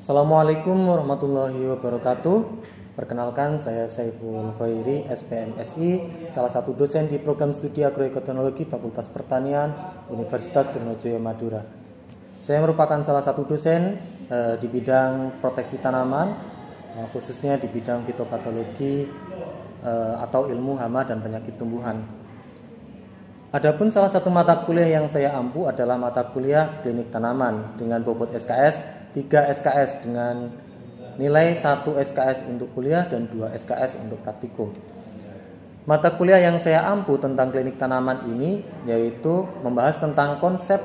Assalamualaikum warahmatullahi wabarakatuh. Perkenalkan, saya Saiful Khairi, SPMSI, salah satu dosen di program studi agroekoteknologi Fakultas Pertanian Universitas Trunojoyo Madura. Saya merupakan salah satu dosen di bidang proteksi tanaman, khususnya di bidang fitopatologi atau ilmu hama dan penyakit tumbuhan. Adapun salah satu mata kuliah yang saya ampu adalah mata kuliah klinik tanaman dengan bobot SKS 3 SKS dengan nilai 1 SKS untuk kuliah dan 2 SKS untuk praktikum. Mata kuliah yang saya ampu tentang klinik tanaman ini yaitu membahas tentang konsep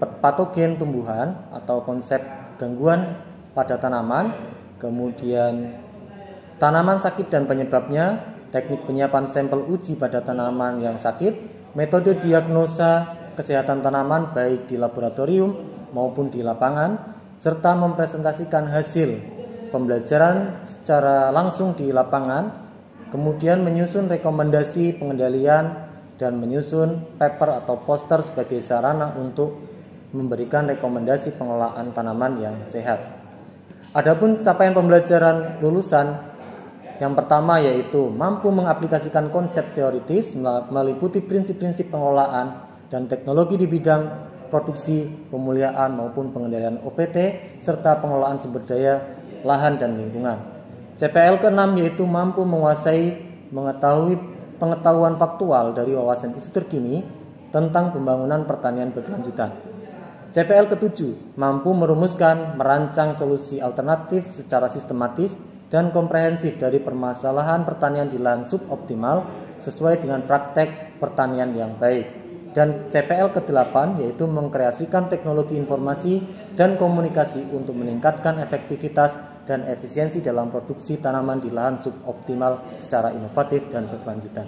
patogen tumbuhan atau konsep gangguan pada tanaman, kemudian tanaman sakit dan penyebabnya, teknik penyiapan sampel uji pada tanaman yang sakit, metode diagnosa kesehatan tanaman baik di laboratorium maupun di lapangan, serta mempresentasikan hasil pembelajaran secara langsung di lapangan, kemudian menyusun rekomendasi pengendalian dan menyusun paper atau poster sebagai sarana untuk memberikan rekomendasi pengelolaan tanaman yang sehat. Adapun capaian pembelajaran lulusan yang pertama yaitu mampu mengaplikasikan konsep teoritis meliputi prinsip-prinsip pengelolaan dan teknologi di bidang produksi, pemuliaan maupun pengendalian OPT serta pengelolaan sumber daya lahan dan lingkungan. CPL ke-6 yaitu mampu menguasai pengetahuan faktual dari wawasan isu terkini tentang pembangunan pertanian berkelanjutan. CPL ke-7 mampu merumuskan, merancang solusi alternatif secara sistematis dan komprehensif dari permasalahan pertanian di lahan suboptimal sesuai dengan praktek pertanian yang baik. Dan CPL ke-8 yaitu mengkreasikan teknologi informasi dan komunikasi untuk meningkatkan efektivitas dan efisiensi dalam produksi tanaman di lahan suboptimal secara inovatif dan berkelanjutan.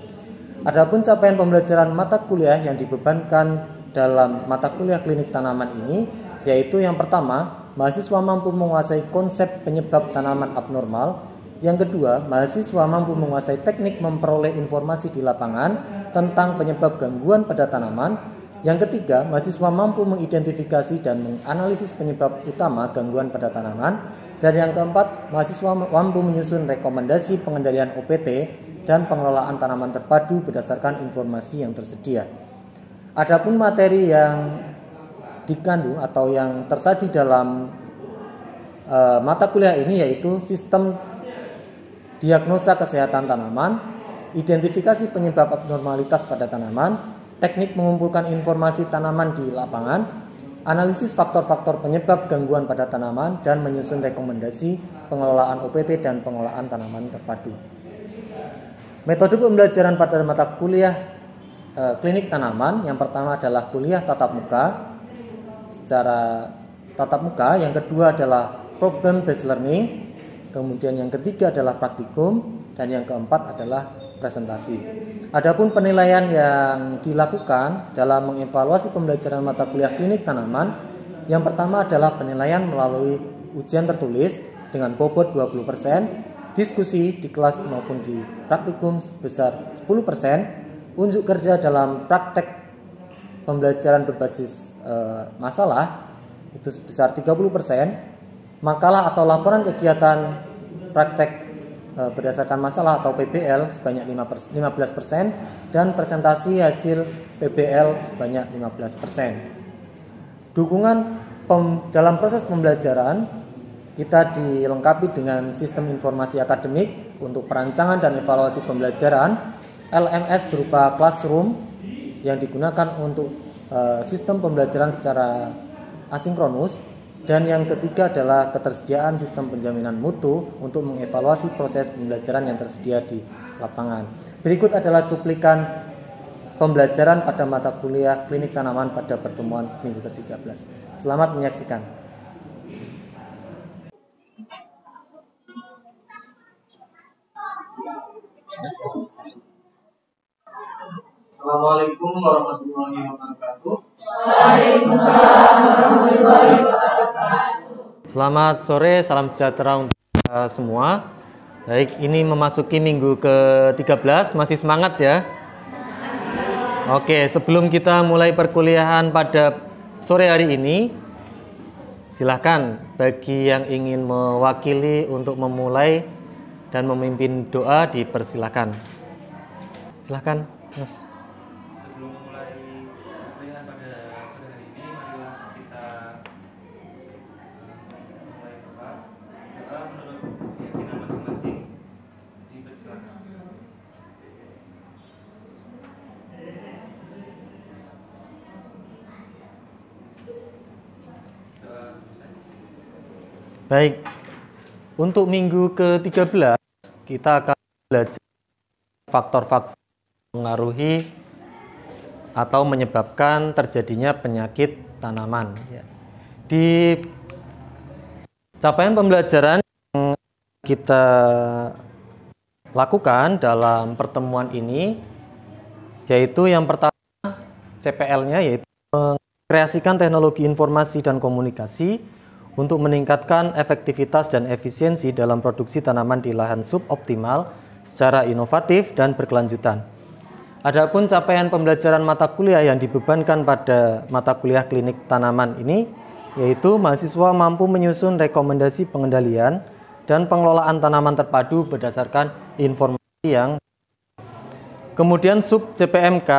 Adapun capaian pembelajaran mata kuliah yang dibebankan dalam mata kuliah klinik tanaman ini yaitu yang pertama, mahasiswa mampu menguasai konsep penyebab tanaman abnormal. Yang kedua, mahasiswa mampu menguasai teknik memperoleh informasi di lapangan tentang penyebab gangguan pada tanaman. Yang ketiga, mahasiswa mampu mengidentifikasi dan menganalisis penyebab utama gangguan pada tanaman. Dan yang keempat, mahasiswa mampu menyusun rekomendasi pengendalian OPT dan pengelolaan tanaman terpadu berdasarkan informasi yang tersedia. Adapun materi yang dikandung atau yang tersaji dalam mata kuliah ini yaitu sistem diagnosa kesehatan tanaman, identifikasi penyebab abnormalitas pada tanaman, teknik mengumpulkan informasi tanaman di lapangan, analisis faktor-faktor penyebab gangguan pada tanaman, dan menyusun rekomendasi pengelolaan OPT dan pengelolaan tanaman terpadu. Metode pembelajaran pada mata kuliah klinik tanaman yang pertama adalah kuliah tatap muka secara tatap muka, yang kedua adalah problem based learning, kemudian yang ketiga adalah praktikum, dan yang keempat adalah presentasi. Adapun penilaian yang dilakukan dalam mengevaluasi pembelajaran mata kuliah klinik tanaman, yang pertama adalah penilaian melalui ujian tertulis dengan bobot 20%, diskusi di kelas maupun di praktikum sebesar 10%, unjuk kerja dalam praktek pembelajaran berbasis masalah itu sebesar 30%, makalah atau laporan kegiatan praktek berdasarkan masalah atau PBL sebanyak 15% dan presentasi hasil PBL sebanyak 15%. Dukungan dalam proses pembelajaran kita dilengkapi dengan sistem informasi akademik untuk perancangan dan evaluasi pembelajaran, LMS berupa classroom yang digunakan untuk sistem pembelajaran secara asinkronus. Dan yang ketiga adalah ketersediaan sistem penjaminan mutu untuk mengevaluasi proses pembelajaran yang tersedia di lapangan. Berikut adalah cuplikan pembelajaran pada mata kuliah klinik tanaman pada pertemuan minggu ke-13. Selamat menyaksikan. Assalamualaikum warahmatullahi wabarakatuh. Waalaikumsalam warahmatullahi wabarakatuh. Selamat sore, salam sejahtera untuk kita semua. Baik, ini memasuki minggu ke-13, masih semangat ya? Oke, sebelum kita mulai perkuliahan pada sore hari ini, silahkan bagi yang ingin mewakili untuk memulai dan memimpin doa dipersilakan. Silakan, Mas. Sebelum memulai pemberian pada sore hari ini, marilah kita mulai berdoa. Doa menurut keyakinan masing-masing dipersilakan. Doa selesai. Baik, untuk minggu ke-13 kita akan belajar faktor-faktor mengaruhi atau menyebabkan terjadinya penyakit tanaman. Di capaian pembelajaran yang kita lakukan dalam pertemuan ini, yaitu yang pertama CPL-nya, yaitu mengkreasikan teknologi informasi dan komunikasi untuk meningkatkan efektivitas dan efisiensi dalam produksi tanaman di lahan suboptimal secara inovatif dan berkelanjutan. Adapun capaian pembelajaran mata kuliah yang dibebankan pada mata kuliah klinik tanaman ini, yaitu mahasiswa mampu menyusun rekomendasi pengendalian dan pengelolaan tanaman terpadu berdasarkan informasi yang. Kemudian sub CPMK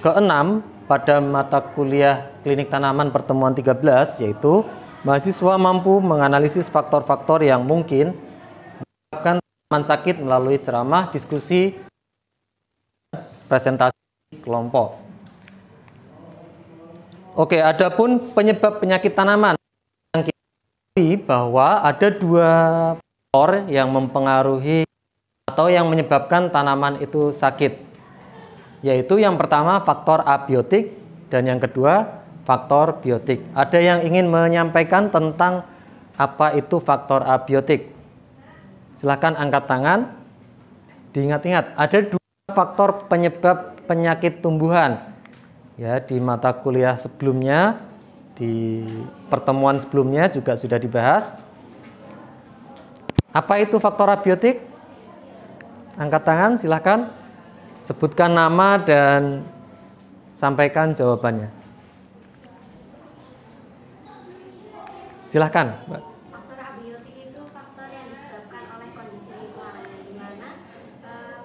ke-6 pada mata kuliah klinik tanaman pertemuan 13, yaitu mahasiswa mampu menganalisis faktor-faktor yang mungkin menyebabkan tanaman sakit melalui ceramah, diskusi, presentasi kelompok. Oke, adapun penyebab penyakit tanaman, yang kita ketahui bahwa ada 2 faktor yang mempengaruhi atau yang menyebabkan tanaman itu sakit, yaitu yang pertama faktor abiotik dan yang kedua faktor biotik. Ada yang ingin menyampaikan tentang apa itu faktor abiotik? Silakan angkat tangan. Diingat-ingat, ada 2 faktor penyebab penyakit tumbuhan. Ya, di mata kuliah sebelumnya, di pertemuan sebelumnya juga sudah dibahas. Apa itu faktor abiotik? Angkat tangan, silakan. Sebutkan nama dan sampaikan jawabannya. Silakan, Mbak. Faktor abiotik itu faktor yang disebabkan oleh kondisi lingkungan yang dimana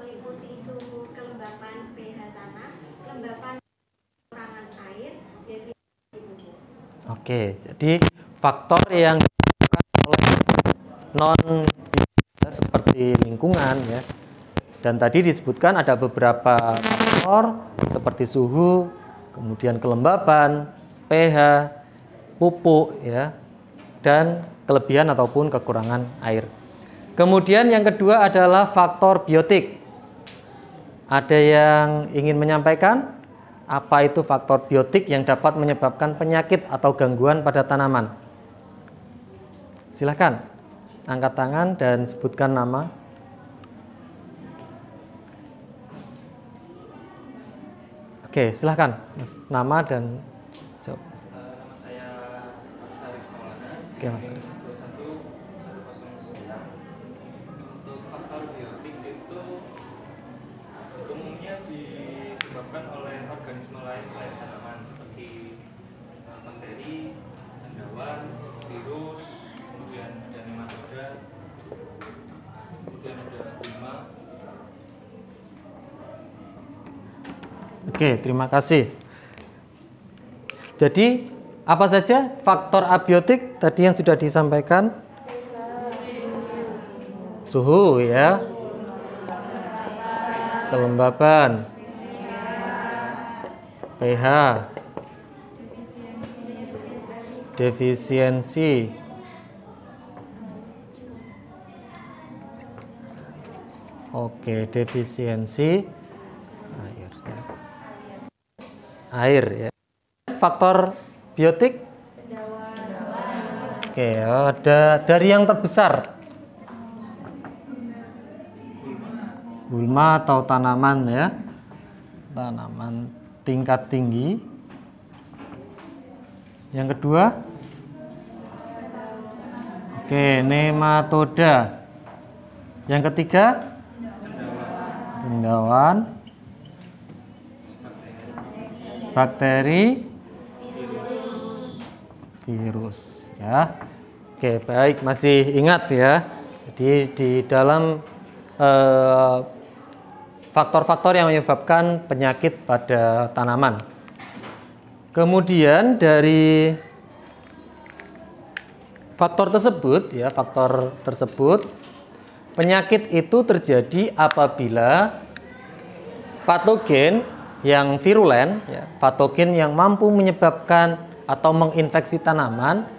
meliputi suhu, kelembapan, pH tanah, kelembapan, kekurangan air, defisiensi pupuk. Oke, jadi faktor yang disebabkan oleh non seperti lingkungan ya. Dan tadi disebutkan ada beberapa faktor seperti suhu, kemudian kelembapan, pH, pupuk ya, dan kelebihan ataupun kekurangan air. Kemudian yang kedua adalah faktor biotik. Ada yang ingin menyampaikan apa itu faktor biotik yang dapat menyebabkan penyakit atau gangguan pada tanaman? Silakan angkat tangan dan sebutkan nama. Oke, silakan Mas, nama dan jawab. Nama saya Mas Haris Maulana. Oke, Mas Haris. 21109. Untuk faktor biotik itu umumnya disebabkan oleh organisme lain selain tanaman seperti bakteri, cendawan, virus, kemudian ada nematoda, kemudian ada gulma. Oke, terima kasih. Jadi, apa saja faktor abiotik tadi yang sudah disampaikan? Suhu ya. Kelembapan. pH. Defisiensi. Oke, defisiensi air ya. Faktor biotik. Oke, ada dari yang terbesar. Gulma atau tanaman ya. Tanaman tingkat tinggi. Yang kedua. Oke, nematoda. Yang ketiga. Cendawan. Bakteri, virus ya. Oke, baik, masih ingat ya. Jadi di dalam faktor-faktor yang menyebabkan penyakit pada tanaman. Kemudian dari faktor tersebut, penyakit itu terjadi apabila patogen yang virulen, ya, patogen yang mampu menyebabkan atau menginfeksi tanaman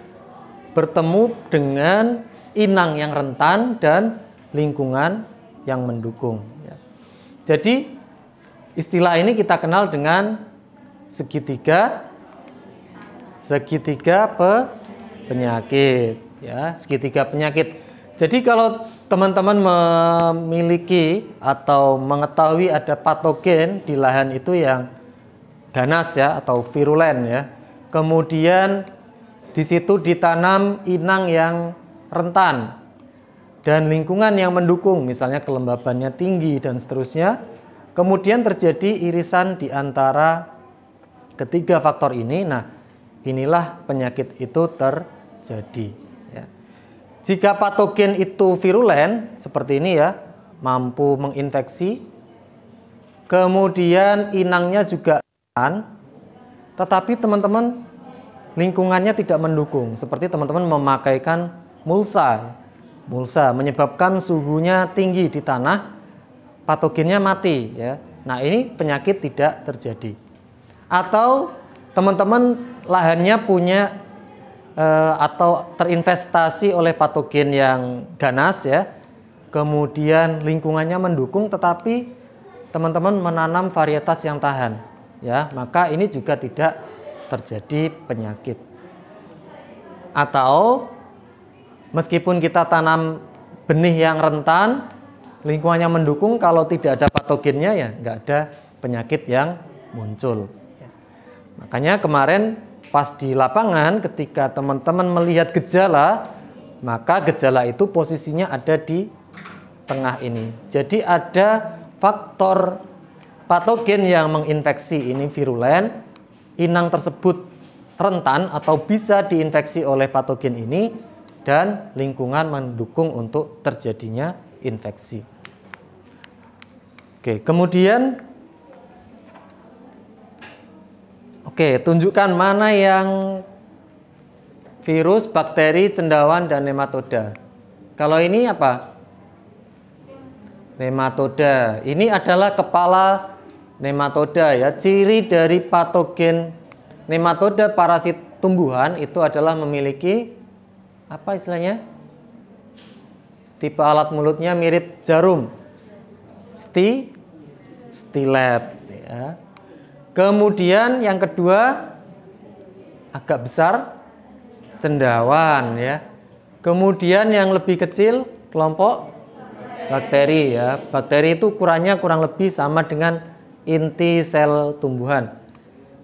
bertemu dengan inang yang rentan dan lingkungan yang mendukung. Ya. Jadi istilah ini kita kenal dengan segitiga penyakit. Ya, segitiga penyakit. Jadi kalau teman-teman memiliki atau mengetahui ada patogen di lahan itu yang ganas ya atau virulen ya. Kemudian di situ ditanam inang yang rentan dan lingkungan yang mendukung, misalnya kelembabannya tinggi dan seterusnya. Kemudian terjadi irisan di antara ketiga faktor ini. Nah, inilah penyakit itu terjadi. Ya. Jika patogen itu virulen seperti ini ya, mampu menginfeksi, kemudian inangnya juga rentan, tetapi teman-teman lingkungannya tidak mendukung. Seperti teman-teman memakaikan mulsa menyebabkan suhunya tinggi di tanah, patogennya mati ya. Nah, ini penyakit tidak terjadi. Atau teman-teman lahannya punya atau terinvestasi oleh patogen yang ganas ya, kemudian lingkungannya mendukung, tetapi teman-teman menanam varietas yang tahan ya, maka ini juga tidak terjadi penyakit. Atau meskipun kita tanam benih yang rentan, lingkungannya mendukung, kalau tidak ada patogennya ya nggak ada penyakit yang muncul. Makanya kemarin pas di lapangan ketika teman-teman melihat gejala, maka gejala itu posisinya ada di tengah ini. Jadi ada faktor patogen yang menginfeksi ini virulen, inang tersebut rentan atau bisa diinfeksi oleh patogen ini, dan lingkungan mendukung untuk terjadinya infeksi. Oke, kemudian tunjukkan mana yang virus, bakteri, cendawan, dan nematoda. Kalau ini apa? Nematoda. Ini adalah kepala nematoda ya. Ciri dari patogen nematoda parasit tumbuhan itu adalah memiliki apa istilahnya? Tipe alat mulutnya mirip jarum. Stilet ya. Kemudian yang kedua agak besar, cendawan ya. Kemudian yang lebih kecil kelompok bakteri ya. Bakteri itu ukurannya kurang lebih sama dengan inti sel tumbuhan.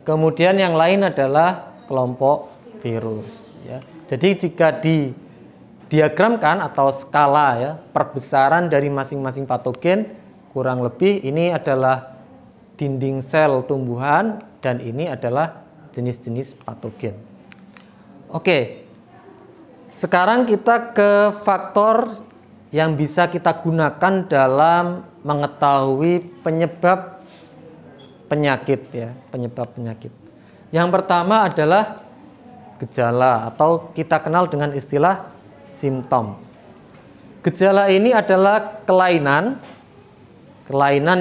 Kemudian yang lain adalah kelompok virus ya. Jadi jika didiagramkan atau skala ya, perbesaran dari masing-masing patogen kurang lebih ini adalah dinding sel tumbuhan dan ini adalah jenis-jenis patogen. Oke. Sekarang kita ke faktor yang bisa kita gunakan dalam mengetahui penyebab penyakit ya, penyebab penyakit. Yang pertama adalah gejala atau kita kenal dengan istilah simptom. Gejala ini adalah kelainan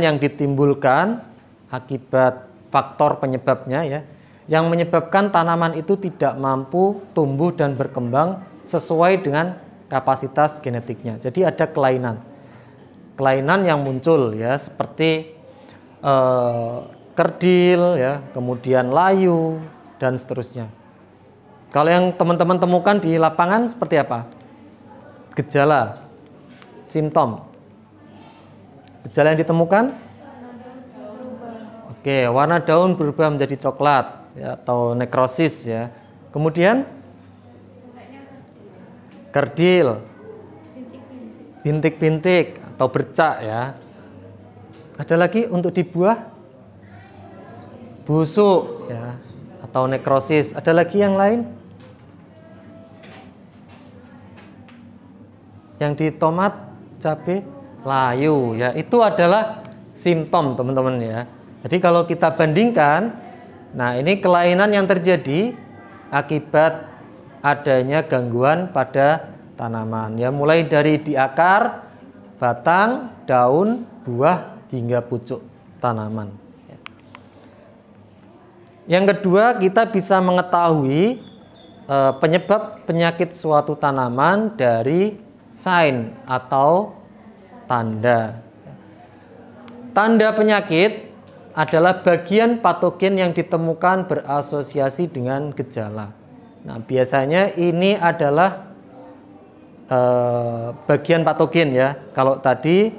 yang ditimbulkan akibat faktor penyebabnya ya, yang menyebabkan tanaman itu tidak mampu tumbuh dan berkembang sesuai dengan kapasitas genetiknya. Jadi ada kelainan yang muncul ya, seperti kerdil ya, kemudian layu dan seterusnya. Kalau yang teman-teman temukan di lapangan seperti apa? Gejala, simptom. Gejala yang ditemukan? Oke, warna daun berubah menjadi coklat ya, atau nekrosis ya. Kemudian kerdil, bintik-bintik atau bercak ya. Ada lagi untuk di buah? Busuk ya, atau nekrosis. Ada lagi yang lain? Yang di tomat, cabai, layu ya. Itu adalah simptom teman-teman ya. Jadi kalau kita bandingkan, nah ini kelainan yang terjadi akibat adanya gangguan pada tanaman ya, mulai dari di akar, batang, daun, buah hingga pucuk tanaman. Yang kedua, kita bisa mengetahui penyebab penyakit suatu tanaman dari sign atau tanda. Tanda penyakit adalah bagian patogen yang ditemukan berasosiasi dengan gejala. Nah, biasanya ini adalah bagian patogen ya. Kalau tadi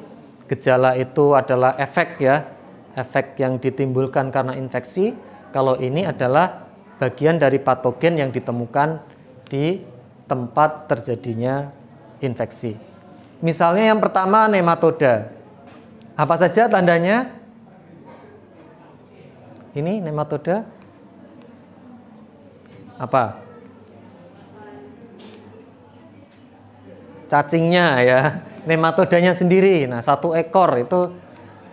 gejala itu adalah efek ya, efek yang ditimbulkan karena infeksi. Kalau ini adalah bagian dari patogen yang ditemukan di tempat terjadinya infeksi. Misalnya yang pertama nematoda. Apa saja tandanya? Ini nematoda. Apa? Cacingnya ya, nematodanya sendiri. Nah, satu ekor itu,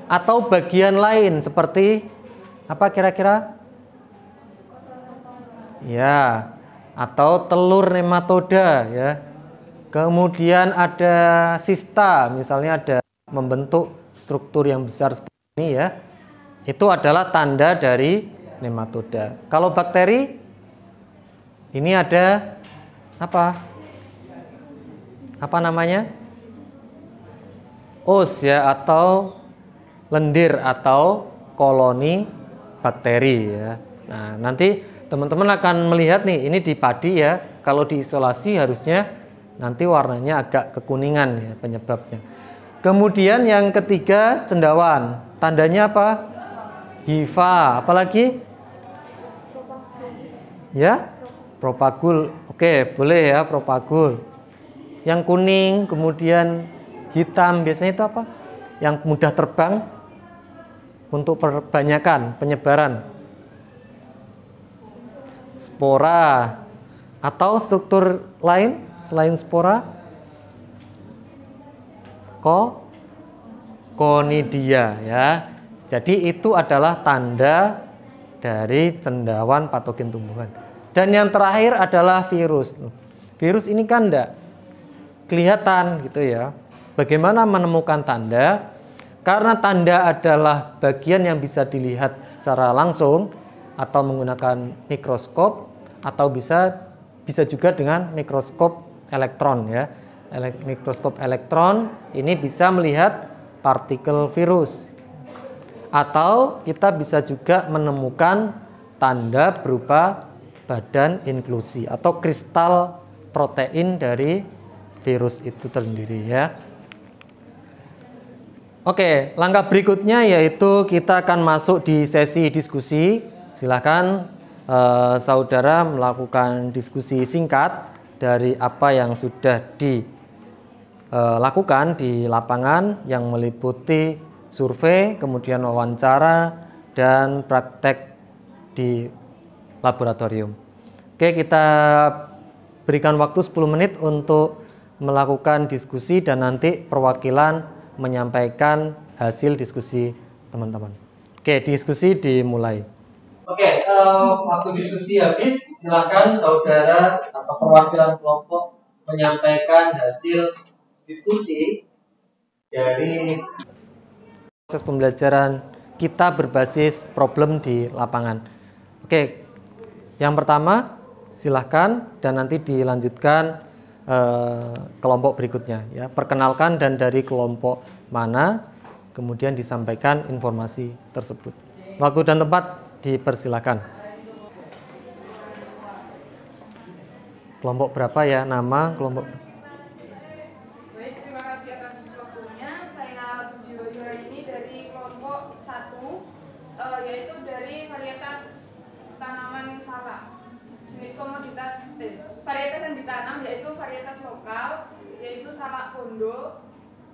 atau bagian lain seperti apa kira-kira? Ya, atau telur nematoda ya. Kemudian ada sista, misalnya ada membentuk struktur yang besar seperti ini ya. Itu adalah tanda dari nematoda. Kalau bakteri, ini ada apa? Apa namanya? Os ya, atau lendir atau koloni bakteri ya. Nah, nanti teman-teman akan melihat nih, ini di padi ya. Kalau diisolasi harusnya nanti warnanya agak kekuningan ya penyebabnya. Kemudian yang ketiga cendawan. Tandanya apa? Hifa. Apalagi? Ya? Propagul. Oke, boleh ya propagul. Yang kuning, kemudian hitam, biasanya itu apa? Yang mudah terbang untuk perbanyakan penyebaran. Spora atau struktur lain selain spora? Konidia ya. Jadi itu adalah tanda dari cendawan patogen tumbuhan. Dan yang terakhir adalah virus. Virus ini kan enggak kelihatan gitu ya. Bagaimana menemukan tanda? Karena tanda adalah bagian yang bisa dilihat secara langsung atau menggunakan mikroskop, atau bisa juga dengan mikroskop elektron ya. Mikroskop elektron ini bisa melihat partikel virus. Atau kita bisa juga menemukan tanda berupa badan inklusi atau kristal protein dari virus itu sendiri ya. Oke, langkah berikutnya yaitu kita akan masuk di sesi diskusi. Silakan saudara melakukan diskusi singkat dari apa yang sudah dilakukan di lapangan yang meliputi survei, kemudian wawancara, dan praktek di laboratorium. Oke, kita berikan waktu 10 menit untuk melakukan diskusi dan nanti perwakilan menyampaikan hasil diskusi teman-teman. Oke, diskusi dimulai. Oke, waktu diskusi habis, silakan saudara atau perwakilan kelompok menyampaikan hasil diskusi dari proses pembelajaran kita berbasis problem di lapangan. Oke, yang pertama silahkan dan nanti dilanjutkan kelompok berikutnya ya. Perkenalkan dan dari kelompok mana, kemudian disampaikan informasi tersebut. Waktu dan tempat dipersilakan. Kelompok berapa ya? Nama kelompok. Baik, terima kasih atas waktunya. Saya Puji Wahyu hari ini dari kelompok 1, yaitu dari varietas tanaman salak. Jenis komoditas varietas yang ditanam yaitu varietas lokal, yaitu salak pondo.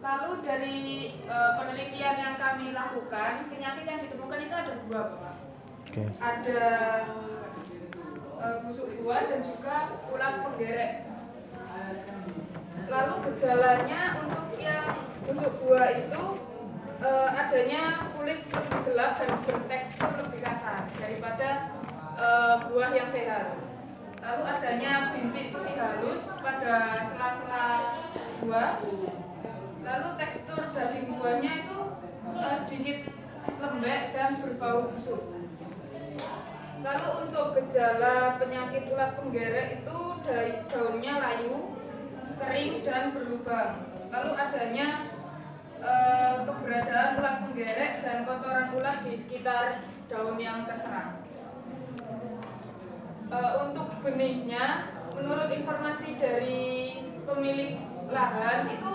Lalu dari penelitian yang kami lakukan, penyakit yang ditemukan itu ada 2, Bapak. Okay. Ada busuk buah dan juga ulat penggerek. Lalu gejalanya untuk yang busuk buah itu adanya kulit lebih gelap dan bertekstur lebih kasar daripada buah yang sehat. Lalu adanya bintik putih halus pada sela-sela buah. Lalu tekstur daging buahnya itu sedikit lembek dan berbau busuk. Lalu untuk gejala penyakit ulat penggerek itu daunnya layu, kering dan berlubang. Lalu adanya keberadaan ulat penggerek dan kotoran ulat di sekitar daun yang terserang. Untuk benihnya, menurut informasi dari pemilik lahan itu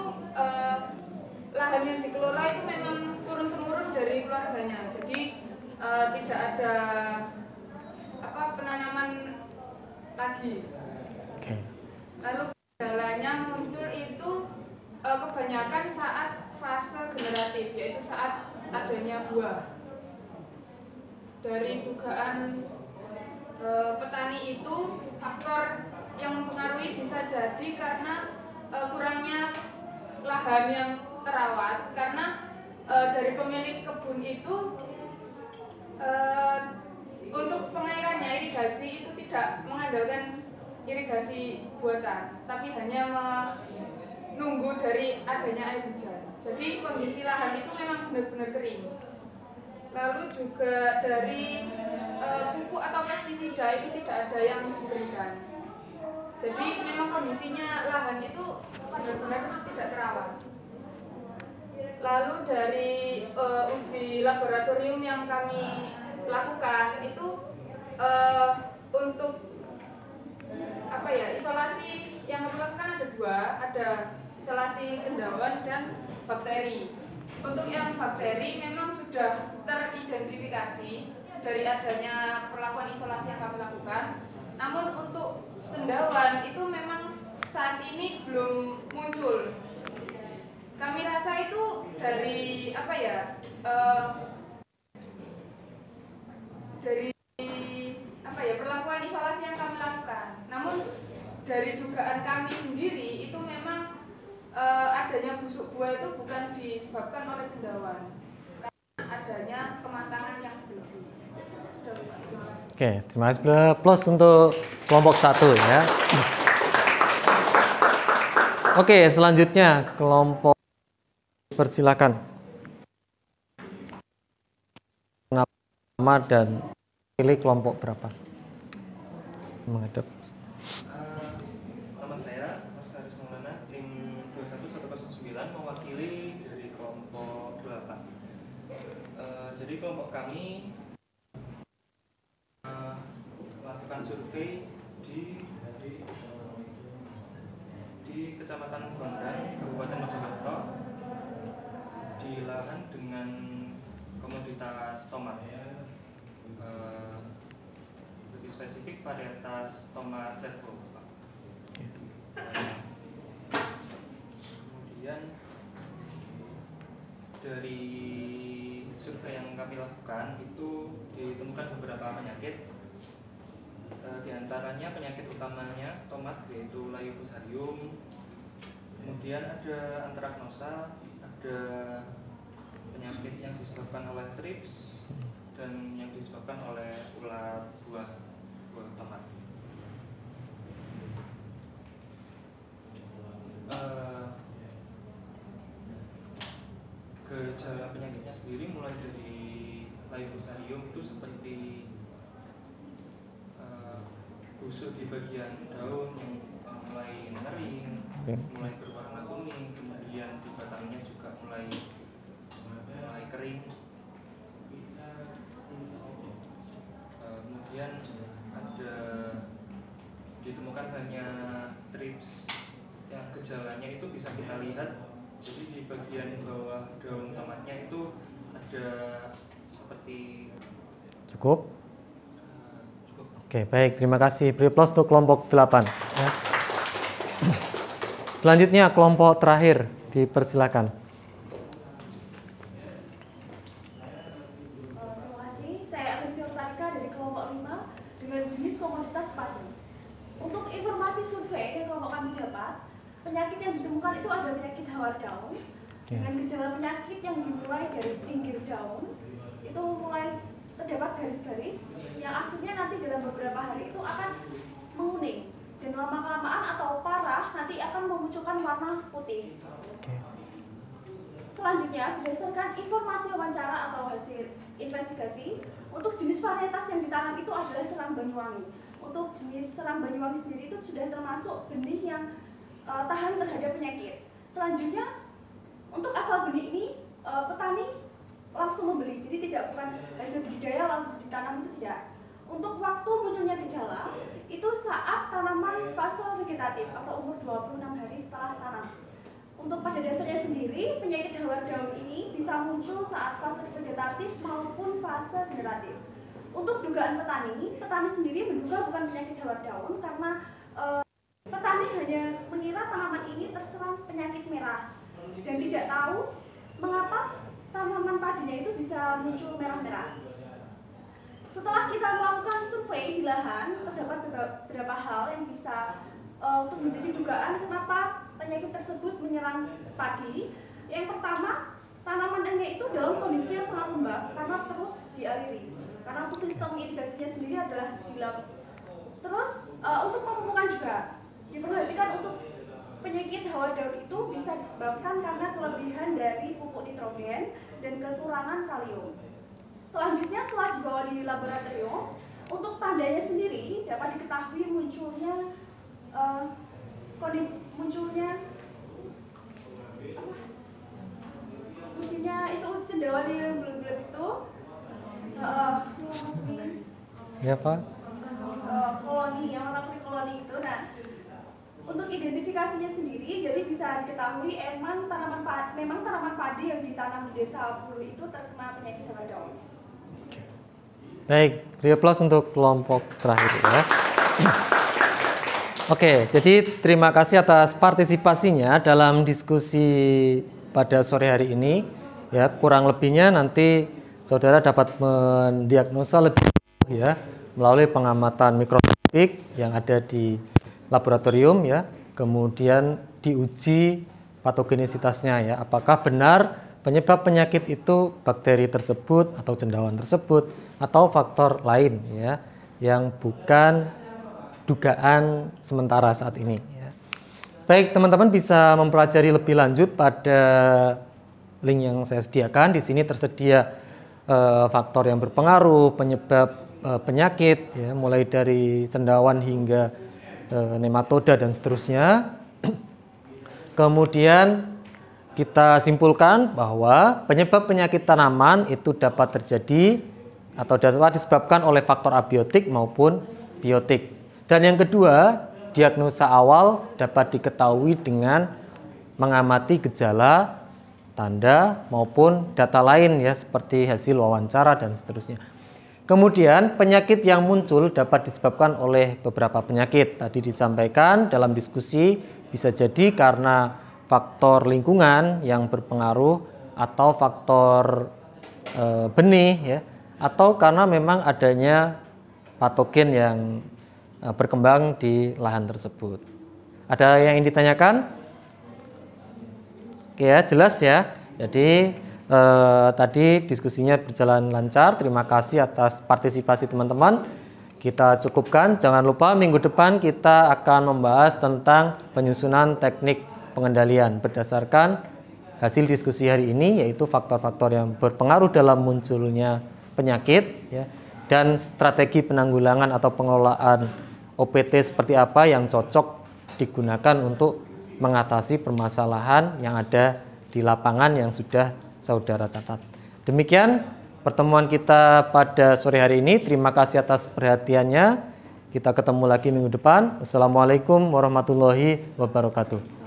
lahan yang dikelola itu memang turun-temurun dari keluarganya. Jadi tidak ada penanaman lagi. Oke. Lalu gejalanya muncul itu kebanyakan saat fase generatif, yaitu saat adanya buah. Dari dugaan petani itu, faktor yang mempengaruhi bisa jadi karena kurangnya lahan yang terawat, karena dari pemilik kebun itu untuk pengairannya, irigasi itu tidak mengandalkan irigasi buatan, tapi hanya menunggu dari adanya air hujan. Jadi kondisi lahan itu memang benar-benar kering. Lalu juga dari pupuk atau pestisida itu tidak ada yang diberikan. Jadi memang kondisinya lahan itu benar-benar tidak terawat. Lalu dari uji laboratorium yang kami lakukan itu untuk isolasi yang kami lakukan ada dua, ada isolasi cendawan dan bakteri. Untuk yang bakteri memang sudah teridentifikasi dari adanya perlakuan isolasi yang kami lakukan. Namun untuk cendawan itu memang saat ini belum muncul. Kami rasa itu dari perlakuan isolasi yang kami lakukan. Namun dari dugaan kami sendiri itu memang adanya busuk buah itu bukan disebabkan oleh cendawan, karena adanya kematangan yang berlebih. Oke, terima kasih. Plus untuk kelompok 1 ya. Oke, selanjutnya kelompok, persilakan. Nama dan pilih kelompok berapa. Menghadap. Nama saya Marsaris Maulana, tim 21109, mewakili dari kelompok 8. Jadi kelompok kami melakukan survei di Kecamatan Gondang, Kabupaten Mojokerto, di lahan dengan komoditas tomat. Lebih spesifik varietas tomat Servo. Kemudian dari survei yang kami lakukan itu ditemukan beberapa penyakit. Di antaranya penyakit utamanya tomat, yaitu layu fusarium. Kemudian ada antraknosa, ada penyakit yang disebabkan oleh trips dan yang disebabkan oleh ulat buah tomat. Gejala penyakitnya sendiri mulai dari layu fusarium itu seperti busuk di bagian daun yang mulai mengering, mulai berwarna kuning, kemudian di batangnya juga mulai kering. Kemudian ada ditemukan banyak trips yang gejalanya itu bisa kita lihat. Jadi di bagian bawah daun tomatnya itu ada seperti Cukup. Oke, baik, terima kasih. Beri plus untuk kelompok 8 ya. Selanjutnya kelompok terakhir, dipersilakan. Terima kasih. Saya Arifin Fiortarika dari kelompok 5 dengan jenis komoditas padi. Untuk informasi survei yang kelompok kami dapat, penyakit yang ditemukan itu ada penyakit hawar daun dengan gejala penyakit yang dimulai dari pinggir daun itu mulai terdapat garis-garis yang akhirnya nanti dalam beberapa hari itu akan menguning dan lama-kelamaan atau parah nanti akan memunculkan warna putih. Selanjutnya, berdasarkan informasi wawancara atau hasil investigasi, untuk jenis varietas yang ditanam itu adalah serang Banyuwangi. Untuk jenis serang Banyuwangi sendiri itu sudah termasuk benih yang tahan terhadap penyakit. Selanjutnya, untuk asal benih ini petani langsung membeli, jadi tidak bukan hasil budidaya lalu ditanam, itu tidak. Untuk waktu munculnya gejala itu saat tanaman fase vegetatif atau umur 26 hari setelah tanam. Untuk pada dasarnya sendiri, penyakit hawar daun ini bisa muncul saat fase vegetatif maupun fase generatif. Untuk dugaan petani sendiri menduga bukan penyakit hawar daun karena petani hanya mengira tanaman ini terserang penyakit merah dan tidak tahu mengapa tanaman padinya itu bisa muncul merah-merah. Setelah kita melakukan survei di lahan, terdapat beberapa hal yang bisa untuk menjadi dugaan kenapa penyakit tersebut menyerang padi. Yang pertama, tanamannya itu dalam kondisi yang sangat lembab karena terus dialiri. Karena untuk sistem irigasinya sendiri adalah di laut. Terus untuk pemupukan juga diperhatikan untuk penyakit hawar daun itu bisa disebabkan karena kelebihan dari pupuk nitrogen dan kekurangan kalium. Selanjutnya setelah dibawa di laboratorium, untuk tandanya sendiri dapat diketahui munculnya itu cendawan yang bulat-bulat itu Ya Pak. Koloni yang warna koloni itu. Nah, untuk identifikasinya sendiri jadi bisa diketahui memang tanaman padi yang ditanam di Desa Bulu itu terkena penyakit hawar daun. Baik, beri aplaus untuk kelompok terakhir ya. Oke, jadi terima kasih atas partisipasinya dalam diskusi pada sore hari ini. Ya, kurang lebihnya nanti saudara dapat mendiagnosa lebih ya melalui pengamatan mikroskopik yang ada di laboratorium ya. Kemudian diuji patogenisitasnya ya, apakah benar penyebab penyakit itu bakteri tersebut atau cendawan tersebut atau faktor lain ya yang bukan dugaan sementara saat ini ya. Baik, teman-teman bisa mempelajari lebih lanjut pada link yang saya sediakan. Di sini tersedia faktor yang berpengaruh, penyebab penyakit ya, mulai dari cendawan hingga nematoda dan seterusnya. Kemudian kita simpulkan bahwa penyebab penyakit tanaman itu dapat terjadi atau dapat disebabkan oleh faktor abiotik maupun biotik. Dan yang kedua, diagnosa awal dapat diketahui dengan mengamati gejala, tanda maupun data lain ya seperti hasil wawancara dan seterusnya. Kemudian penyakit yang muncul dapat disebabkan oleh beberapa penyakit. Tadi disampaikan dalam diskusi bisa jadi karena faktor lingkungan yang berpengaruh atau faktor benih ya, atau karena memang adanya patogen yang berkembang di lahan tersebut. Ada yang ingin ditanyakan? Oke ya, jelas ya. Jadi tadi diskusinya berjalan lancar. Terima kasih atas partisipasi teman-teman. Kita cukupkan. Jangan lupa minggu depan kita akan membahas tentang penyusunan teknik pengendalian berdasarkan hasil diskusi hari ini, yaitu faktor-faktor yang berpengaruh dalam munculnya penyakit ya, dan strategi penanggulangan atau pengelolaan OPT seperti apa yang cocok digunakan untuk mengatasi permasalahan yang ada di lapangan yang sudah saudara catat. Demikian pertemuan kita pada sore hari ini. Terima kasih atas perhatiannya. Kita ketemu lagi minggu depan. Wassalamualaikum warahmatullahi wabarakatuh.